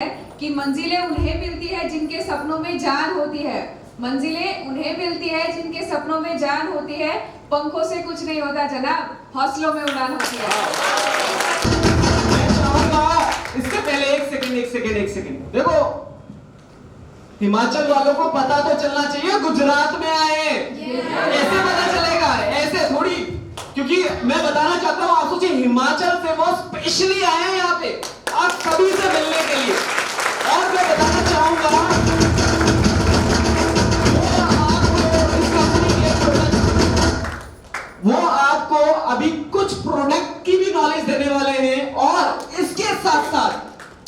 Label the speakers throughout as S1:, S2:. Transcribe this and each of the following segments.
S1: कि मंजिलें उन्हें मिलती है जिनके सपनों में जान होती है। मंजिलें उन्हें मिलती है जिनके सपनों में जान होती है। पंखों से कुछ नहीं होता जनाब, हौसलों में उड़ान होती है।
S2: मैं चाहूंगा इससे पहले एक सेकंड देखो, हिमाचल वालों को पता तो चलना चाहिए गुजरात में आए ऐसे पता चलेगा, ऐसे थोड़ी। क्योंकि मैं बताना चाहता हूँ, आप सोचिए हिमाचल से वो स्पेशली आए हैं यहाँ पे आप सभी से मिलने के लिए। और मैं बताना चाहूंगा वो आपको अभी कुछ प्रोडक्ट की भी नॉलेज देने वाले हैं, और इसके साथ साथ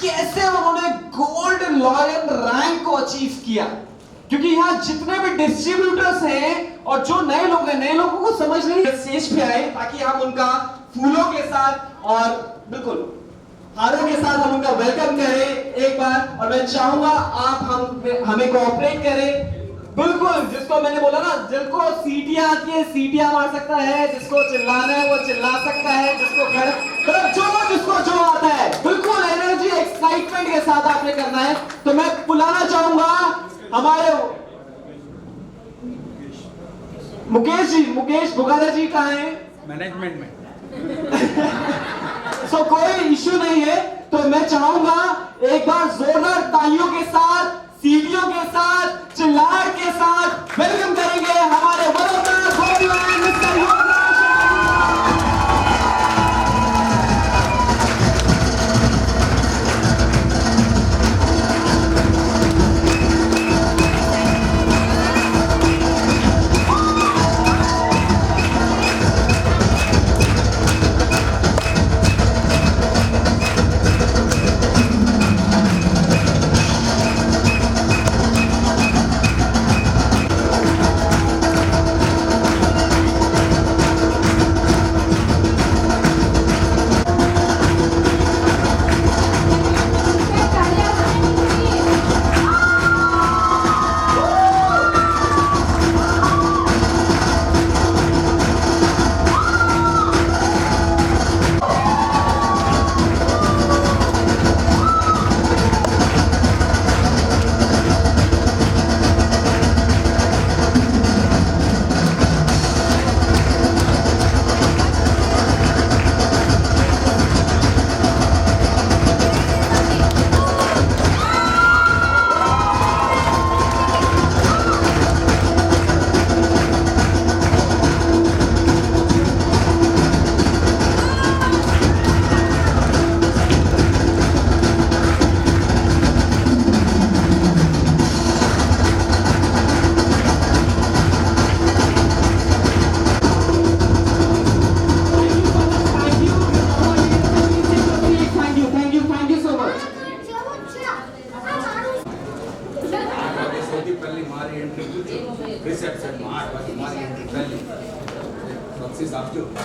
S2: कैसे उन्होंने गोल्ड लॉयल रैंक को अचीव किया। क्योंकि यहाँ जितने भी डिस्ट्रीब्यूटर्स हैं और जो नए लोग हैं, नए लोगों को समझ नहीं स्टेज पे आए ताकि हम उनका फूलों के साथ और बिल्कुल हारों के साथ हम उनका वेलकम करें एक बार। और मैं चाहूंगा आप हमें कोऑपरेट करें। बिल्कुल, जिसको मैंने बोला ना, जिसको सीटियां आती है सीटियां मार सकता है, जिसको चिल्लाना है वो चिल्ला सकता है, जिसको जो आता है बिल्कुल एनर्जी एक्साइटमेंट के साथ आपने करना है। तो मैं बुलाना चाहूंगा हमारे मुकेश बुगारा जी कहाँ हैं?
S3: मैनेजमेंट में।
S2: सो कोई इश्यू नहीं है। तो मैं चाहूंगा एक बार जोरदार तालियों के साथ, सीटियों के साथ, चिल्लाहट के साथ वेलकम करेंगे हमारे Vadodara gold mister Yograj.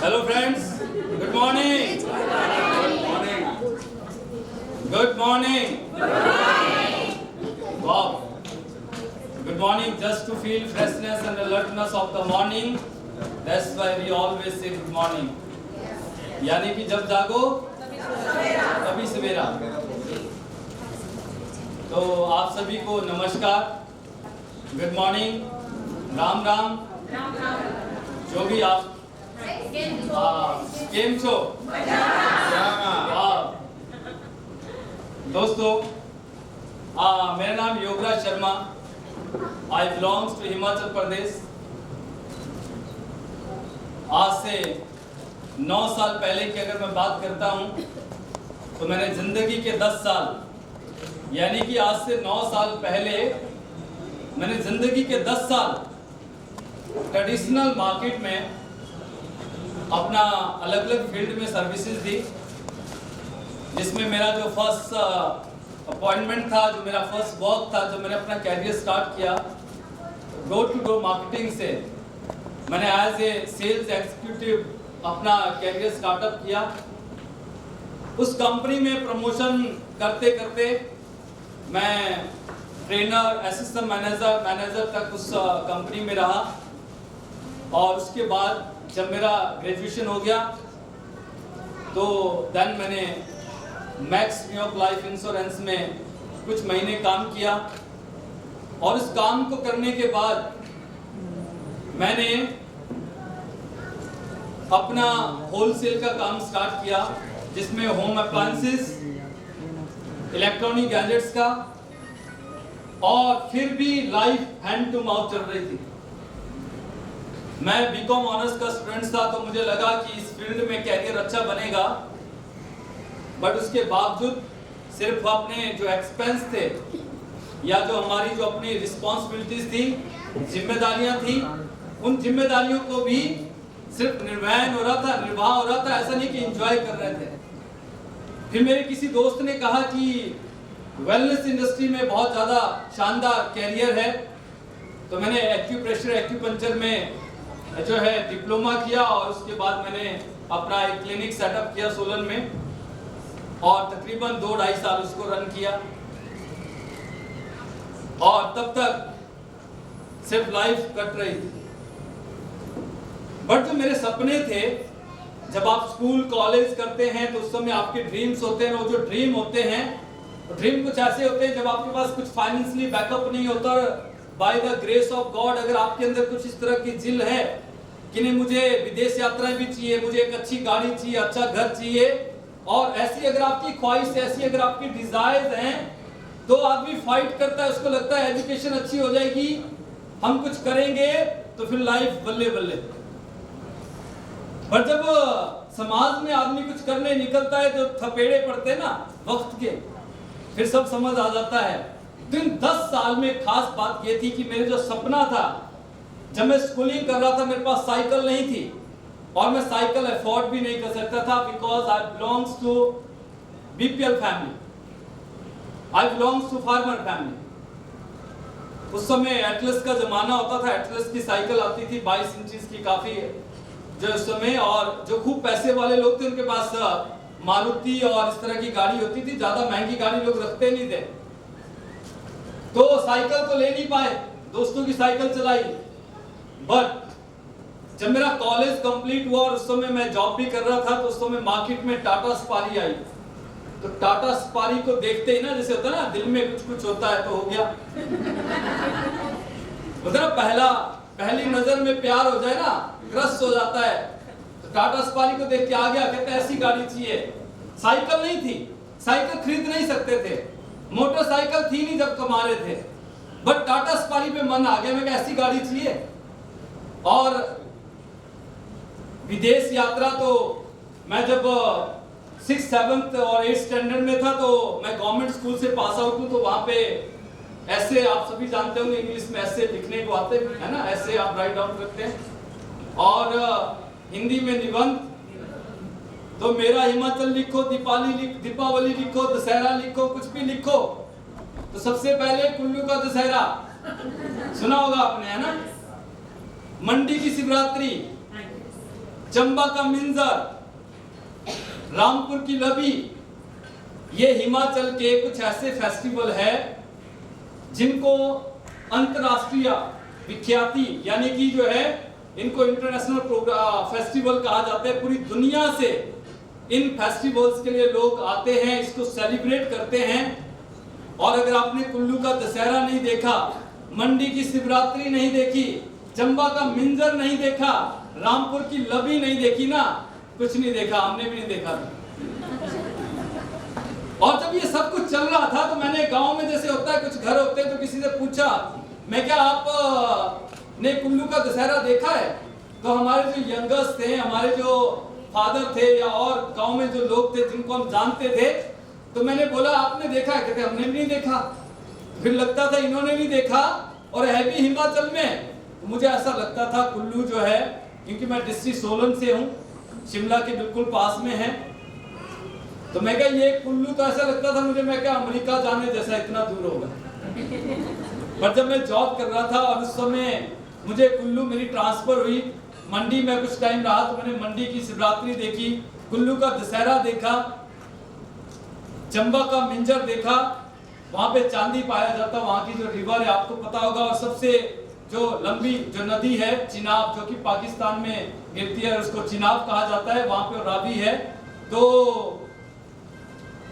S3: Hello friends, good morning. Good morning. Wow. Good morning, just to feel freshness and alertness of the morning. That's why we always say good morning. यानी कि जब जागो तभी सवेरा। तो आप सभी को नमस्कार, गुड मॉर्निंग, राम राम, जो भी आप गेम शो। दोस्तों, मेरा नाम योगराज शर्मा। आई बिलोंग्स टू हिमाचल प्रदेश। आज से 9 साल पहले की अगर मैं बात करता हूं, तो मैंने जिंदगी के 10 साल, यानी कि आज से 9 साल पहले मैंने जिंदगी के 10 साल ट्रेडिशनल मार्केट में अपना अलग अलग फील्ड में सर्विसेज दी, जिसमें मेरा जो फर्स्ट अपॉइंटमेंट था, जो मेरा फर्स्ट वर्क था, जो मैंने अपना कैरियर स्टार्ट किया डोर टू डोर मार्केटिंग से, मैंने एज ए सेल्स एग्जीक्यूटिव अपना कैरियर स्टार्टअप किया। उस कंपनी में प्रमोशन करते करते मैं ट्रेनर, असिस्टेंट मैनेजर तक उस कंपनी में रहा। और उसके बाद जब मेरा ग्रेजुएशन हो गया तो देन मैंने मैक्स न्यूयॉर्क लाइफ इंश्योरेंस में कुछ महीने काम किया और इस काम को करने के बाद मैंने अपना होलसेल का काम स्टार्ट किया, जिसमें होम अप्लायंसेस, इलेक्ट्रॉनिक गैजेट्स का, और फिर भी लाइफ हैंड टू माउथ चल रही थी। मैं बीकॉम ऑनर्स का स्टूडेंट था, तो मुझे लगा कि इस फील्ड में कैरियर अच्छा बनेगा, बट उसके बावजूद सिर्फ अपने जो एक्सपेंस थे या जो हमारी जो अपनी रिस्पॉन्सिबिलिटीज थी, जिम्मेदारियां थी, उन जिम्मेदारियों को भी सिर्फ निर्वाह हो रहा था, ऐसा नहीं कि एंजॉय कर रहे थे। फिर मेरे किसी दोस्त ने कहा कि वेलनेस इंडस्ट्री में बहुत ज़्यादा शानदार कैरियर है, तो मैंने एक्यूप्रेशर एक्यूपंक्चर में जो है डिप्लोमा किया और उसके बाद मैंने अपना एक क्लिनिक सेटअप किया सोलन में और तकरीबन 2-2.5 साल उसको रन किया। और तब तक सिर्फ लाइफ कट रही थी। बट जो मेरे सपने थे, जब आप स्कूल कॉलेज करते हैं तो उस समय आपके ड्रीम्स होते हैं, और जो ड्रीम होते हैं, ड्रीम कुछ ऐसे होते हैं जब आपके पास कुछ फाइनेंशियली बैकअप नहीं होता, bye the grace of God अगर आपके अंदर कुछ इस तरह की जिल है कि नहीं मुझे विदेश यात्राएं भी चाहिए, मुझे एक अच्छी गाड़ी चाहिए, अच्छा घर चाहिए, और ऐसी अगर आपकी ख्वाहिश, ऐसी अगर आपकी डिजायर्स हैं, तो आदमी फाइट करता है, उसको लगता है एजुकेशन अच्छी हो जाएगी, हम कुछ करेंगे तो फिर लाइफ बल्ले बल्ले। पर जब समाज में आदमी कुछ करने निकलता है, जो थपेड़े पड़ते हैं ना वक्त के, फिर सब समझ आ जाता है। तो इन 10 साल में खास बात ये थी कि मेरे जो सपना था, जब मैं स्कूलिंग कर रहा था मेरे पास साइकिल नहीं थी और मैं साइकिल अफोर्ड भी नहीं कर सकता था, because I belongs to BPL family, I belongs to farmer family. उस समय एटलस का जमाना होता था, एटलस की साइकिल आती थी 22 इंचेस की, काफी जो उस समय, और जो खूब पैसे वाले लोग थे उनके पास मारुति और इस तरह की गाड़ी होती थी, ज्यादा महंगी गाड़ी लोग रखते नहीं थे, तो साइकिल तो ले नहीं पाए, दोस्तों की साइकिल चलाई। बट जब मेरा कॉलेज कंप्लीट हुआ और उस समय मैं जॉब भी कर रहा था, तो उस समय मार्केट में टाटा स्पारी आई, तो टाटा स्पारी को देखते ही ना, जैसे होता है ना दिल में कुछ कुछ होता है, तो हो गया होता ना, पहली नजर में प्यार हो जाए ना, क्रश हो जाता है। तो टाटा स्पारी को देख के आ गया, कहते ऐसी गाड़ी चाहिए। साइकिल नहीं थी, साइकिल खरीद नहीं सकते थे, मोटरसाइकिल थी नहीं जब कमा रहे थे, बट टाटा स्पारी पे मन आ गया, मैं ऐसी गाड़ी चाहिए। और विदेश यात्रा, तो मैं जब 6th 7th और 8th स्टैंडर्ड में था, तो मैं गवर्नमेंट स्कूल से पास आउट हूँ, तो वहां पे ऐसे आप सभी जानते होंगे इंग्लिश में ऐसे लिखने को आते हैं ना, ऐसे आप राइट डाउन करते हैं, और हिंदी में निबंध, तो मेरा हिमाचल लिखो, दीपावली लिखो, दशहरा लिखो, कुछ भी लिखो, तो सबसे पहले कुल्लू का दशहरा सुना होगा आपने, है ना, मंडी की शिवरात्रि, चंबा का मिंजर, रामपुर की लबी, ये हिमाचल के कुछ ऐसे फेस्टिवल है जिनको अंतरराष्ट्रीय विख्याति, यानी कि जो है इनको इंटरनेशनल फेस्टिवल कहा जाता है। पूरी दुनिया से इन फेस्टिवल्स के लिए लोग आते हैं, इसको सेलिब्रेट करते हैं। और अगर आपने कुल्लू का दशहरा नहीं देखा, मंडी की शिवरात्रि नहीं देखी, चंबा का मिंजर नहीं देखा, रामपुर की लबी नहीं देखी ना, कुछ नहीं देखा, हमने भी नहीं देखा। और जब ये सब कुछ चल रहा था, तो मैंने गांव में जैसे होता है कुछ घर होते हैं, तो किसी से पूछा, मैं क्या आप ने कुल्लू का दशहरा देखा है? तो हमारे जो यंगर्स थे, हमारे जो फादर थे या और गांव में जो लोग थे जिनको हम जानते थे, तो मैंने बोला आपने देखा है? कहते हमने भी नहीं देखा। फिर लगता था इन्होंने भी देखा, और है भी हिमाचल में। तो मुझे ऐसा लगता था कुल्लू जो है, क्योंकि मैं डिस्ट्रिक्ट सोलन से हूँ, शिमला के बिल्कुल पास में है, तो मैं क्या ये कुल्लू, तो ऐसा लगता था मुझे, मैं क्या अमेरिका जाने जैसा इतना दूर होगा। पर जब मैं जॉब कर रहा था और उस समय मुझे कुल्लू मेरी ट्रांसफर हुई, मंडी में कुछ टाइम रहा, तो मैंने मंडी की शिवरात्रि देखी, कुल्लू का दशहरा देखा, चंबा का मिंजर देखा, वहां पे चांदी पाया जाता, वहां की जो रिवर है आपको पता होगा, और सबसे जो लंबी जो नदी है चिनाब, जो कि पाकिस्तान में गिरती है, उसको चिनाब कहा जाता है, वहां पे रावी है, तो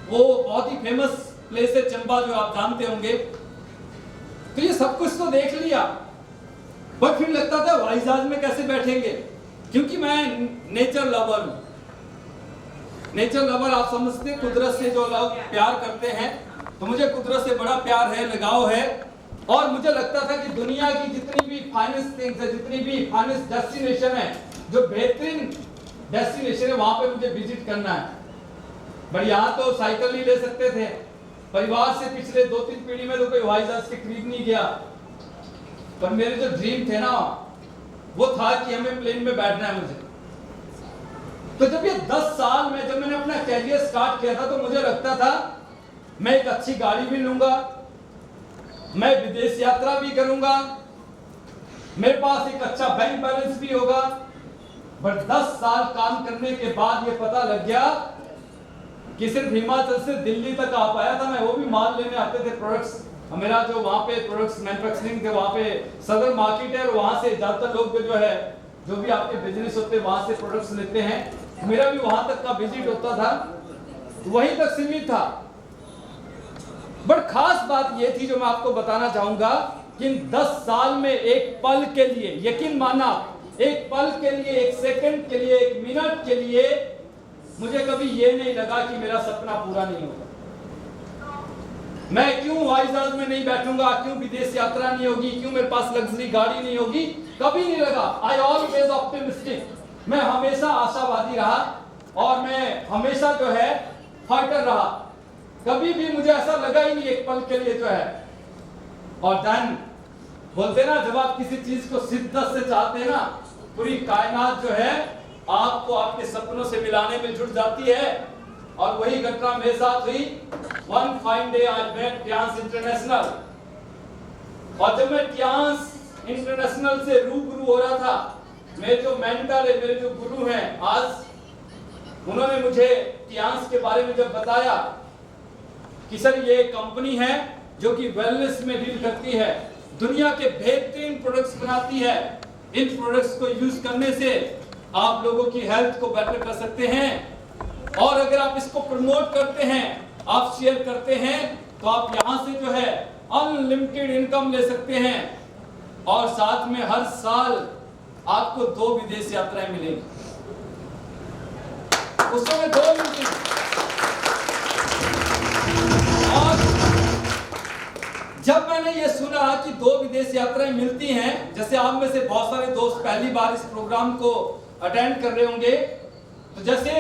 S3: वो बहुत ही फेमस प्लेस है चंबा, जो आप जानते होंगे। तो ये सब कुछ तो देख लिया, पर फिर लगता था हवाई जहाज में कैसे बैठेंगे, क्योंकि मैं नेचर लवर हूं। नेचर लवर आप समझते हैं, कुदरत से जो लोग प्यार करते हैं, तो मुझे कुदरत से बड़ा प्यार है, लगाव है। और मुझे लगता था कि दुनिया की जितनी भी फाइनेस्ट थिंग्स है, जितनी भी फाइनेस्ट डेस्टिनेशन है, जो बेहतरीन डेस्टिनेशन है, वहां पे मुझे विजिट करना है। बट यहाँ तो साइकिल नहीं ले सकते थे, परिवार से पिछले 2-3 पीढ़ी में तो कोई हवाई जहाज के करीब नहीं गया। पर मेरे जो ड्रीम थे ना, वो था कि हमें प्लेन में बैठना है मुझे। तो जब ये 10 साल में जब मैंने अपना कैरियर स्टार्ट किया था, तो मुझे लगता था मैं एक अच्छी गाड़ी भी लूंगा, मैं विदेश यात्रा भी करूंगा, मेरे पास एक अच्छा बैंक बैलेंस भी होगा। बट 10 साल काम करने के बाद ये पता लग गया कि सिर्फ हिमाचल से दिल्ली तक आ पाया था मैं, वो भी माल लेने आते थे, प्रोडक्ट्स। मेरा जो वहाँ पे प्रोडक्ट्स मैन्युफैक्चरिंग थे, वहाँ पे सदर मार्केट है, और वहाँ से ज्यादातर लोग जो है, जो भी आपके बिजनेस होते हैं, वहाँ से प्रोडक्ट्स लेते हैं। मेरा भी वहाँ तक का विजिट होता था, वहीं तक सीमित था। बट खास बात ये थी जो मैं आपको बताना चाहूंगा कि इन 10 साल में एक पल के लिए, यकीन माना, एक पल के लिए, एक सेकंड के लिए, एक मिनट के लिए मुझे कभी ये नहीं लगा कि मेरा सपना पूरा नहीं होगा। मैं क्यों हवाई जहाज में नहीं बैठूंगा, क्यों विदेश यात्रा नहीं होगी, क्यों मेरे पास लग्जरी गाड़ी नहीं होगी, कभी नहीं लगा। आई ऑलवेज ऑप्टिमिस्टिक, मैं हमेशा आशावादी रहा, और मैं हमेशा जो है फाइटर रहा। कभी भी मुझे ऐसा लगा ही नहीं एक पल के लिए जो है। और देन बोलते ना, जब आप किसी चीज को शिद्दत से चाहते हैं ना, पूरी कायनात जो है आपको आपके सपनों से मिलाने में जुट जाती है। और वही घटना मेरे साथ हुई। One fine day I met Tians International, और जब मैं टियांस इंटरनेशनल से रूबरू हो रहा था, मेरे जो मेंटर है, मेरे जो गुरु हैं आज, उन्होंने मुझे टियांस के बारे में जब बताया कि सर ये कंपनी है जो कि वेलनेस में डील करती है, दुनिया के बेहतरीन प्रोडक्ट्स बनाती है, इन प्रोडक्ट्स को यूज करने से आप लोगों की हेल्थ को बेटर कर सकते हैं, और अगर आप इसको प्रमोट करते हैं, आप शेयर करते हैं, तो आप यहां से जो है अनलिमिटेड इनकम ले सकते हैं, और साथ में हर साल आपको 2 विदेश यात्राएं मिलेंगी। उस समय 2 मिलती। और जब मैंने ये सुना कि 2 विदेश यात्राएं मिलती हैं, जैसे आप में से बहुत सारे दोस्त पहली बार इस प्रोग्राम को अटेंड कर रहे होंगे, तो जैसे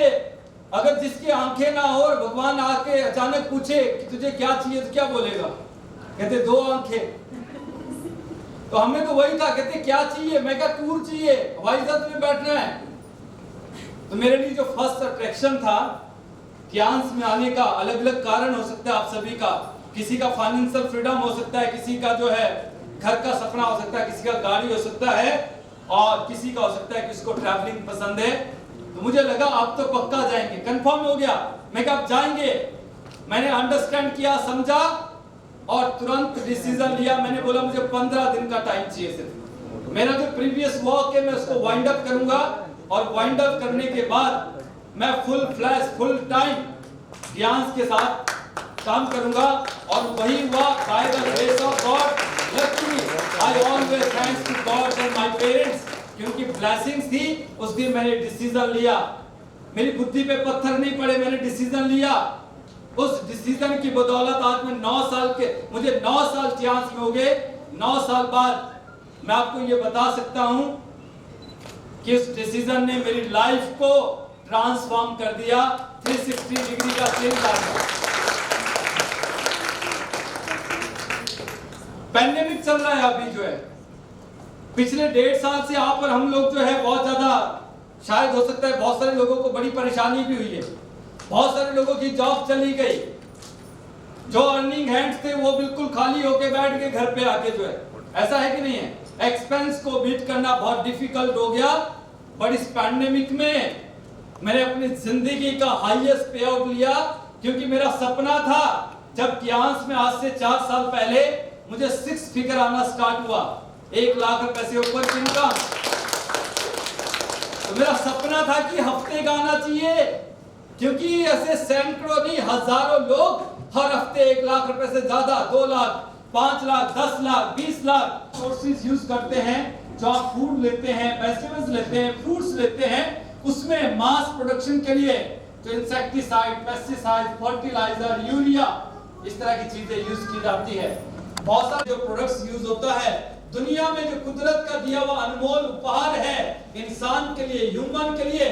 S3: अगर जिसकी आंखें ना हो और भगवान आके अचानक पूछे कि तुझे क्या चाहिए, तो क्या बोलेगा? कहते 2 आंखें। तो हमें तो वही था, कहते क्या चाहिए? मैं कहा टूर चाहिए, हवाई जहाज में बैठना है। तो मेरे लिए जो फर्स्ट अट्रैक्शन था टियांस में आने का, अलग अलग कारण हो सकता है आप सभी का, किसी का फाइनेंशियल फ्रीडम हो सकता है, किसी का जो है घर का सपना हो सकता है, किसी का गाड़ी हो सकता है, और किसी का हो सकता है किसी को ट्रैवलिंग पसंद है। तो मुझे लगा आप तो पक्का जाएंगे, कंफर्म हो गया। मैं कहा आप जाएंगे। मैंने अंडरस्टैंड किया, समझा, और तुरंत डिसीजन लिया। मैंने बोला मुझे 15 दिन का टाइम चाहिए सिर्फ। मेरा जो प्रीवियस वर्क है मैं उसको वाइंड अप करूंगा, और वाइंड अप करने के बाद मैं फुल फ्लैश, फुल टाइम टियांस के साथ काम करूंगा। और वही हुआ, by the grace of God. Luckily I always thanks to God and my parents, क्योंकि ब्लेसिंग्स थी। उस दिन मैंने डिसीजन लिया, मेरी बुद्धि पे पत्थर नहीं पड़े, मैंने डिसीजन लिया। उस डिसीजन की बदौलत आज मैं 9 साल के, मुझे 9 साल टियांस में हो गए। 9 साल बाद मैं आपको ये बता सकता हूं कि इस डिसीजन ने मेरी लाइफ को ट्रांसफॉर्म कर दिया। 360 डिग्री का चेंज आ गया। पैंडेमिक चल रहा है अभी जो है, पिछले 1.5 साल से आप और हम लोग जो है बहुत ज्यादा, शायद हो सकता है बहुत सारे लोगों को बड़ी परेशानी भी हुई है, बहुत सारे लोगों की जॉब चली गई, जो अर्निंग हैंड्स थे वो बिल्कुल खाली होके बैठ के घर पे आके जो है, ऐसा है कि नहीं है? एक्सपेंस को बीट करना बहुत डिफिकल्ट हो गया। बट इस पैंडेमिक में मैंने अपनी जिंदगी का हाईएस्ट पे आउट लिया, क्योंकि मेरा सपना था जब टियांस में आज से 4 साल पहले मुझे 6 फिगर आना स्टार्ट हुआ, 1 लाख रुपए से ऊपर की इनकम। तो मेरा सपना था कि हफ्ते का आना चाहिए, क्योंकि ऐसे सैकड़ों नहीं हजारों लोग हर हफ्ते 1 लाख रुपए से ज्यादा, 2 लाख, 5 लाख, 10 लाख, 20 लाख सोर्सेज यूज करते हैं। जो आप फूड लेते हैं, वेजिटेबल्स लेते हैं, फ्रूट्स लेते हैं, उसमें मास प्रोडक्शन के लिए जो इंसेक्टिसाइड, पेस्टिसाइड, फर्टिलाइजर, यूरिया, इस तरह की चीजें यूज की जाती है। बहुत सारे जो प्रोडक्ट्स यूज होता है, दुनिया में जो कुदरत का दिया हुआ अनमोल उपहार है इंसान के लिए, ह्यूमन के लिए,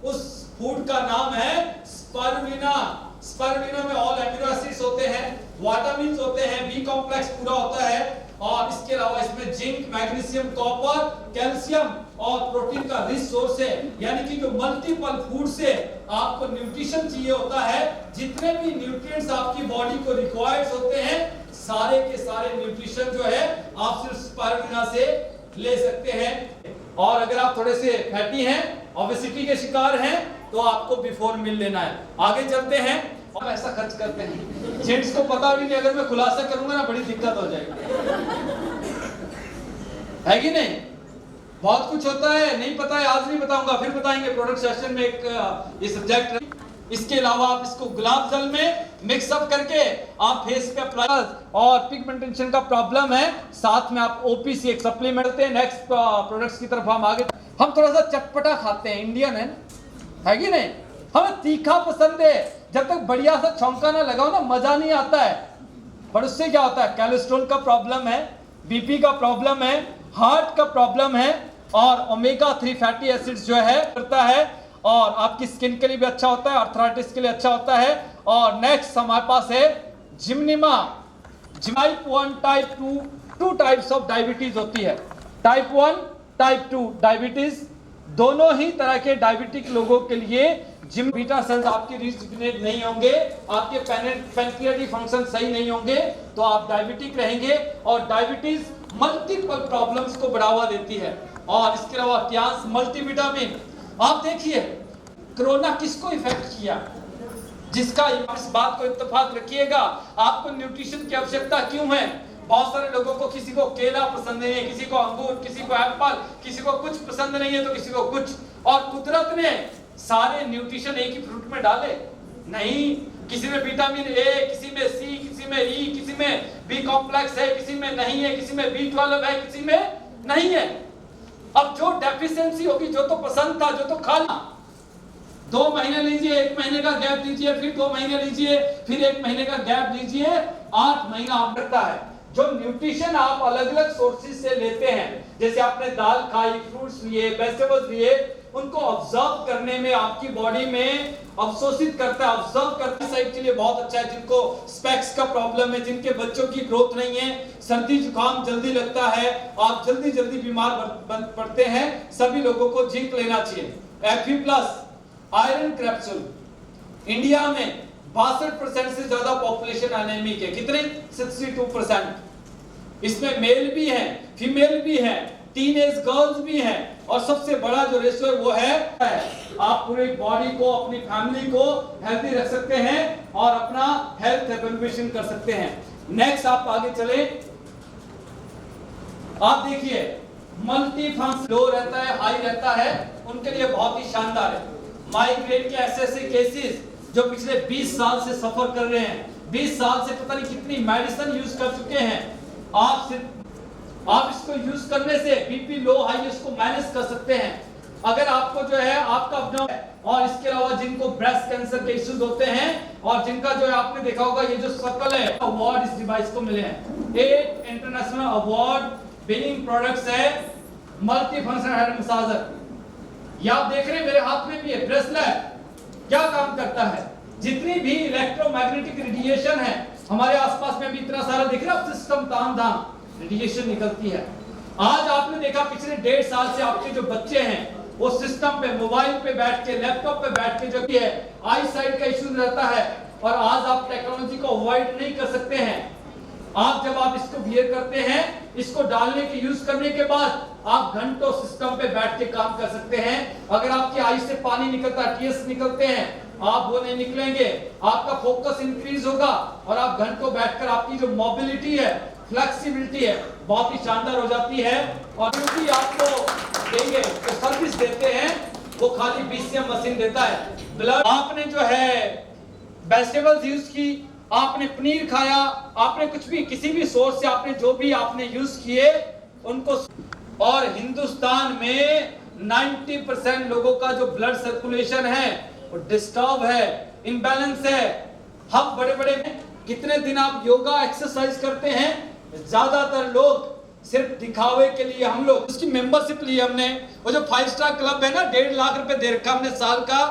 S3: उस फूड का नाम है स्पारुलिना। स्पारुलिना में ऑल एमिनो एसिड्स होते हैं, विटामिन्स होते हैं, बी कॉम्प्लेक्स पूरा होता है, और इसके अलावा इसमें जिंक, मैग्नीशियम, कॉपर, कैल्शियम और प्रोटीन का रिच सोर्स है। यानी कि जो मल्टीपल फूड से आपको न्यूट्रिशन चाहिए होता है, जितने भी न्यूट्रिएंट्स आपकी बॉडी को रिक्वायर्ड होते हैं, सारे के सारे न्यूट्रिशन जो है आप सिर्फ स्पारुलिना से ले सकते हैं। और अगर आप थोड़े से फैटी हैं, ओबेसिटी के शिकार हैं, तो आपको बिफोर मील लेना है। आगे चलते हैं। और ऐसा खर्च करते हैं, जेंट्स को पता भी नहीं, अगर मैं खुलासा करूंगा ना बड़ी दिक्कत हो जाएगी, है कि नहीं? बहुत कुछ होता है, नहीं पता है, आज नहीं बताऊंगा, फिर बताएंगे प्रोडक्ट सेशन में एक ये सब्जेक्ट। इसके अलावा आप इसको गुलाब जल में मिक्स अप करके आप फेस पे अप्लाई, और पिगमेंटेशन का प्रॉब्लम है, साथ में आप ओपीसी एक सप्लीमेंट देते हैं। नेक्स्ट प्रोडक्ट्स की तरफ हम आगे, हम थोड़ा सा चटपटा खाते हैं, इंडियन है कि नहीं? हमें तीखा पसंद है। जब तक बढ़िया सा छौंका ना लगाओ ना, मजा नहीं आता है। पर उससे क्या होता है, कोलेस्ट्रॉल का प्रॉब्लम है, बीपी का प्रॉब्लम है, हार्ट का प्रॉब्लम है, और ओमेगा 3 फैटी एसिड्स जो है करता है, और आपकी स्किन के लिए भी अच्छा होता है, आर्थराइटिस के लिए अच्छा होता है। और नेक्स्ट हमारे पास है जिमनिमा। Type 1, type 2, 2 types of diabetes होती है। टाइप 1, टाइप 2 डायबिटीज, दोनों ही तरह के डायबिटिक लोगों के लिए जिम बीटा सेल्स आपके रिजुविनेट नहीं होंगे, आपके पैनक्रियाटिक फंक्शन सही नहीं होंगे, तो आप डायबिटिक रहेंगे। और डायबिटीज मल्टीपल प्रॉब्लम्स को बढ़ावा देती है। और इसके अलावा प्याज, मल्टीविटामिन। आप देखिए कोरोना किसको इफेक्ट किया, जिसका इस बात को इत्तेफाक रखिएगा, आपको न्यूट्रिशन की आवश्यकता क्यों है। बहुत सारे लोगों को, किसी को केला पसंद नहीं है, किसी को अंगूर, किसी को एप्पल, किसी को कुछ पसंद नहीं है तो किसी को कुछ। और कुदरत ने सारे न्यूट्रिशन एक ही फ्रूट में डाले नहीं, किसी में विटामिन ए, किसी में सी, किसी में ई, किसी में बी कॉम्प्लेक्स है, किसी में नहीं है, किसी में B12 है, किसी में नहीं है। अब जो डेफिशिएंसी होगी, जो तो पसंद था, जो तो खा लिया, 2 महीने लीजिए, 1 महीने का गैप लीजिए, फिर 2 महीने लीजिए, फिर 1 महीने का गैप लीजिए, 8 महीना आप करता है। जो न्यूट्रिशन आप अलग अलग सोर्सेज से लेते हैं, जैसे आपने दाल खाई, फ्रूट्स लिए, वेजिटेबल्स लिए, उनको ऑब्जर्व करने में आपकी बॉडी में अवशोषित करता है, ऑब्जर्व करने साइड के लिए बहुत अच्छा है। जिनको स्पेक्स का प्रॉब्लम है, जिनके बच्चों की ग्रोथ नहीं है, सर्दी जुकाम जल्दी लगता है, आप जल्दी जल्दी बीमार पड़ते हैं, सभी लोगों को जिंक लेना चाहिए। Fe+ iron capsule. इंडिया में 62% से ज्यादा पॉपुलेशन एनीमिक है। कितने? 62%। इसमें मेल भी है, फीमेल भी है, टीनेज गर्ल्स भी हैं, और सबसे बड़ा जो रेशो है वो है आप पूरी बॉडी को, अपनी फैमिली को हेल्दी रख सकते हैं और अपना हेल्थ एवेल्युएशन कर सकते हैं। नेक्स्ट आप आगे चले, आप देखिए मल्टी फंक्शन लो रहता है, हाई रहता है, उनके लिए बहुत ही शानदार है। माइग्रेन के ऐसे केसेस जो पिछले 20 साल से सफर कर रहे हैं, 20 साल से पता नहीं कितनी मेडिसिन यूज कर चुके हैं, आप इसको यूज करने से बीपी लो हाई इसको मैनेज कर सकते हैं। अगर आपको जो है आपका अपना, और इसके अलावा जिनको ब्रेस्ट कैंसर के इश्यूज होते हैं, और जिनका जो है आपने देखा होगा ये जो सर्कल है, अवार्ड इस डिवाइस को मिले हैं। 8 इंटरनेशनल अवार्ड विनिंग प्रोडक्ट्स है मल्टी फंक्शनल हेड मसाजर। ये आप देख रहे हैं मेरे हाथ में भी है ब्रेसलेट। क्या काम करता है? जितनी भी इलेक्ट्रोमैग्नेटिक रेडिएशन है हमारे आसपास में भी इतना सारा दिख रहा है, सिस्टम ताम रेडिएशन निकलती है। आज आपने देखा पिछले 1.5 साल से आपके जो बच्चे हैं वो सिस्टम पे, मोबाइल पे बैठ के, लैपटॉप पे बैठ के, जो कि है आई साइट का इश्यू रहता है, और आज आप टेक्नोलॉजी को अवॉइड नहीं कर सकते हैं। आप जब आप इसको वियर करते हैं, इसको डालने के, यूज करने के बाद आप घंटों सिस्टम पे बैठ के काम कर सकते हैं। अगर आपकी आई से पानी निकलता है, टीएस निकलते हैं, आप वो नहीं निकलेंगे, आपका फोकस इंक्रीज होगा, और आप घंटों बैठकर आपकी जो मोबिलिटी है, फ्लेक्सिबिलिटी है, बहुत ही शानदार हो जाती है। और क्योंकि आपको देंगे तो सर्विस देते हैं, वो खाली BCM मशीन देता है। ब्लड आपने जो है वेजिटेबल्स यूज की,
S4: आपने पनीर खाया, आपने कुछ भी किसी भी सोर्स से आपने जो भी आपने यूज किए उनको। और हिंदुस्तान में 90% लोगों का जो ब्लड सर्कुलेशन है वो डिस्टर्ब है, इम्बैलेंस है। हम बड़े बड़े कितने दिन आप योगा एक्सरसाइज करते हैं, ज्यादातर लोग सिर्फ दिखावे के लिए। हम लोग उसकी मेंबरशिप ली हमने, वो जो 5 स्टार क्लब है ना, 1.5 लाख रुपए दे रखा हमने साल का।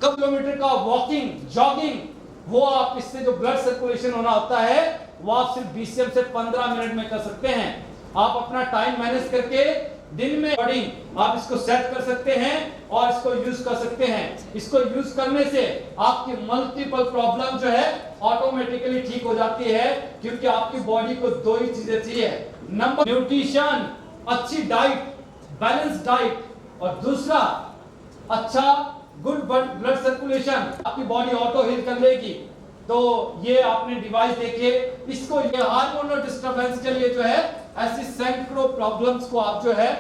S4: कब किलोमीटर का वॉकिंग जॉगिंग, वो आप इससे जो ब्लड सर्कुलेशन होना होता है वो आप सिर्फ 20 से 15 मिनट में कर सकते हैं। आप अपना टाइम मैनेज करके दिन में आप इसको सेट कर सकते हैं और इसको यूज कर सकते हैं। इसको यूज करने से आपकी मल्टीपल प्रॉब्लम जो है ऑटोमेटिकली ठीक हो जाती है, क्योंकि आपकी बॉडी को 2 ही चीजें चाहिए। नंबर न्यूट्रिशन, अच्छी डाइट, बैलेंस डाइट, और दूसरा अच्छा गुड ब्लड सर्कुलेशन। आपकी बॉडी ऑटो हील कर लेगी। तो ये आपने डिवाइस देखे, इसको ये हार्मोनल डिस्टरबेंस के लिए जो है ऐसी सैकड़ों प्रॉब्लम्स को आप जो है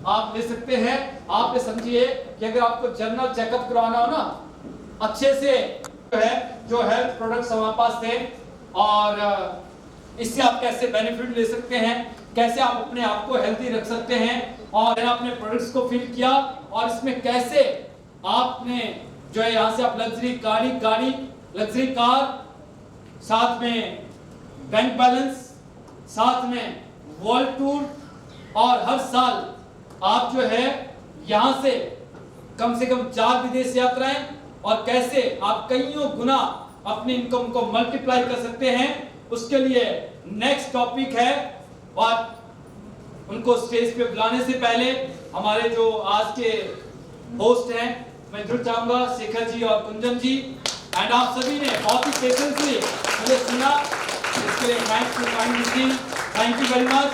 S4: आप ले सकते हैं। आप ये समझिए कि अगर आपको जनरल चेकअप करवाना हो ना अच्छे से, जो हेल्थ प्रोडक्ट्स हमारे पास थे, और इससे आप कैसे बेनिफिट ले सकते हैं, कैसे आप अपने आप को हेल्दी रख सकते हैं, और अपने प्रोडक्ट्स को फिल किया, और इसमें कैसे आपने जो है यहाँ से आप लग्जरी लग्जरी कार, साथ में बैंक बैलेंस, साथ में वर्ल्ड टूर, और हर साल आप जो है यहाँ से कम 4 विदेश यात्राएं, और कैसे आप कईयों गुना अपनी इनकम को मल्टीप्लाई कर सकते हैं। उसके लिए नेक्स्ट टॉपिक है, और उनको स्टेज पे बुलाने से पहले हमारे जो आज के होस्ट हैं, मैं जुड़ चाहूंगा शेखर जी और कुंजन जी। एंड आप सभी ने बहुत ही पेशेंसली मुझे सुना, इसके लिए थैंक यू वेरी मच।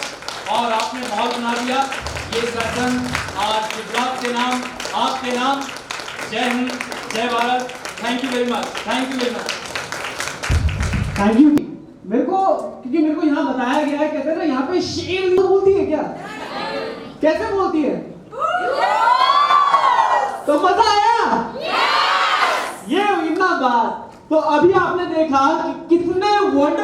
S4: और आपने माहौल बना दिया ये सेशन आज गुजरात के नाम, आपके नाम। जय हिंद, जय Bharat. Thank you very much, thank you very much.
S2: Thank you. मेरे को क्योंकि मेरे को यहाँ बताया गया है, कहते हैं ना यहाँ पे शेर बोलती है क्या? कैसे बोलती है? तो मजा आया? ये इतना बात। तो अभी आपने देखा कि कितने वर्ड